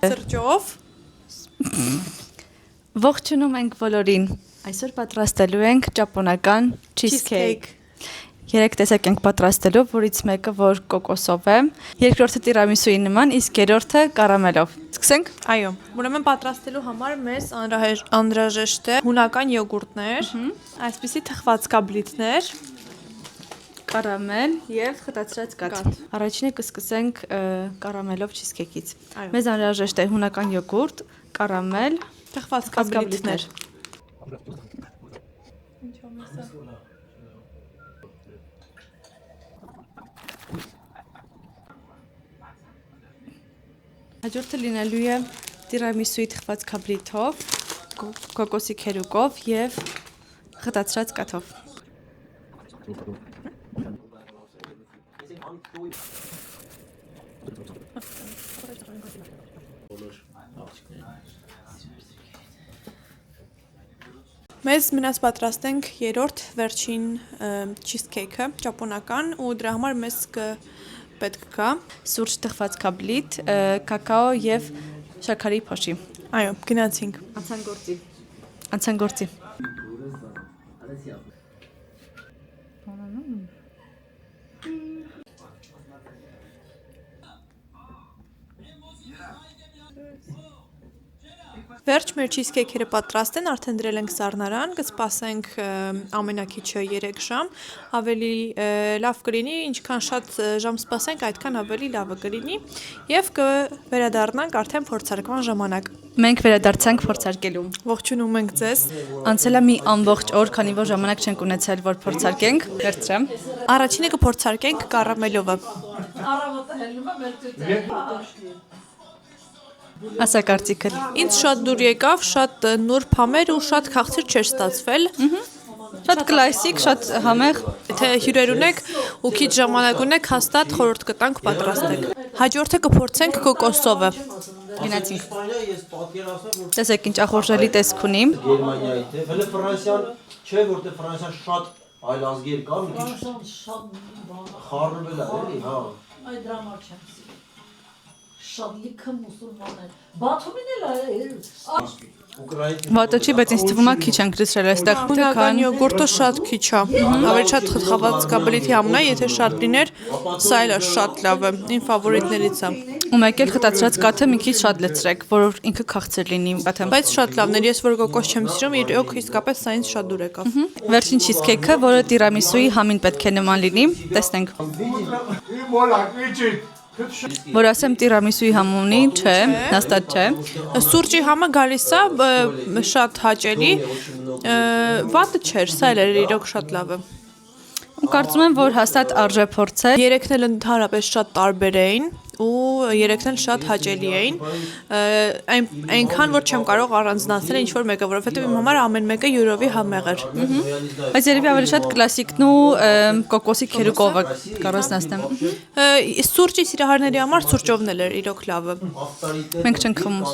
Սրճով Ողջունում ենք բոլորին։ Այսօր պատրաստելու ենք ճապոնական cheesecake։ Երեք տեսակ ենք պատրաստելու, որից մեկը որ կոկոսով է, երկրորդը տիրամիսուի նման, իսկ երրորդը կարամելով։ Սկսենք։ Այո, ուրեմն պատրաստելու համար մեզ անհրաժեշտ է հունական յոգուրտներ, այսպիսի թխվածքաբլիթներ, Կարամել եւ խտացրած կաթ։ Առաջինը կսկսենք կարամելով cheesecake-ից։ Մեզ անհրաժեշտ է հունական յոգուրտ, կարամել, թխվածքաբլիթներ։ Հաջորդը լինելու է տիրամիսուի թխվածքաբլիթով, կոկոսի քերուկով եւ խտացրած կաթով։ Մեզ մնաց պատրաստենք երրորդ վերջին cheesecake-ը, ճապոնական, ու դրա համար մեզ պետք կա Սուրճ թխվածքաբլիթ, կակաո եւ շաքարի փոշի։ Այո, գնացինք։ Անցան գործի։ Վերջ մեր cheesecake-երը պատրաստ են, արդեն դրել ենք սառնարան, կսպասենք ամենակիչը 3 ժամ, ավելի լավ կլինի, ինչքան շատ ժամ սպասենք, այդքան ավելի լավը կլինի եւ կվերադառնանք արդեն փորձարկման ժամանակ։ Մենք վերադարձանք փորձարկելու։ Ողջունում ենք ձեզ։ Անցել է մի ամբողջ օր, քանի որ ժամանակ չենք ունեցել, որ փորձարկենք։ Վերցրեմ։ Առաջինը կփորձարկենք կարամելովը։ Ասա կարծիքը։ Ինձ շատ դուր եկավ, շատ նուրբ համեր ու շատ քաղցր չէր ստացվել։ Շատ կլասիկ, շատ համեղ։ Եթե հյուրեր ունեք ու քիչ ժամանակ ունեք, հաստատ խորհուրդ կտանք պատրաստեք։ Հաջորդը կփորձենք կոկոսովը։ Գնացինք։ Տեսեք ինչ ախորժելի տեսք ունի։ Գերմանիայի թե հələ Ֆրանսիան չէ, որտեղ Ֆրանսիան շատ այլ ազգեր կան, մի քիչ խառնվել է, էլի, հա։ Ay drama çemsi. Şadlıkı musulmanlar. Batımın el. Վատը չի, բայց ինձ թվում է քիչ ենք դրել այստեղ, Հունական յոգուրտը շատ քիչ է։ Ավելի շատ խտացքաբլիթի համն է, եթե շատ լիներ, սա էլ է շատ լավ է, իմ ֆավորիտներից է։ ու մեկ էլ խտացրած կաթը մի քիչ շատ լցրեք, որ ինքը քաղցր լինի կաթը։ Բայց շատ լավն էր, ես որ կոկոս չեմ սիրում, իրոք իսկապես սա ինձ շատ դուր եկավ։ Վերջին cheesecake-ը, որը տիրամիսուի համին պետք է նման լինի, տեսնենք։ Որ ասեմ տիրամիսուի համ ունի, չէ, հաստատ չէ։ Սուրճի համը գալիս է շատ հաճելի, վատը չէր, սա էլ էր իրոք շատ լավը։ Ու կարծում եմ, որ հաստատ արժե փորձել։ Երեքն էլ ընդհանրապես շատ տարբեր էին ու երեքն էլ շատ հաճելի էին, այնքան որ չեմ կարող առանձնացնել ինչ-որ մեկը, որովհետև իմ համար ամեն մեկը յուրովի համեղ էր։ Բայց երևի ավելի շատ կլասիկն ու կոկոսի քերուկովը կառուցնացնեմ։ Սուրճի սիրահարների համար սուրճովն էլ էր իրոք լավը։ Մենք չենք խմում։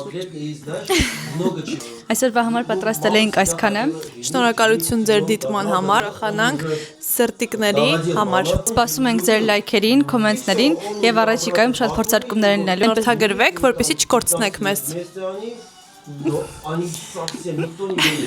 Այսօրվա համար պատրաստել էինք այսքանը։ Շնորհակալություն ձեր դիտման համար, ուրախանանք սրտիկների համար։ Սպասում ենք ձեր լայքերին, կոմենտներին եւ առաջիկայում շատ փորձարկումներ լինելու։ Ընթերցագրվեք, որպեսզի չկորցնեք մեզ։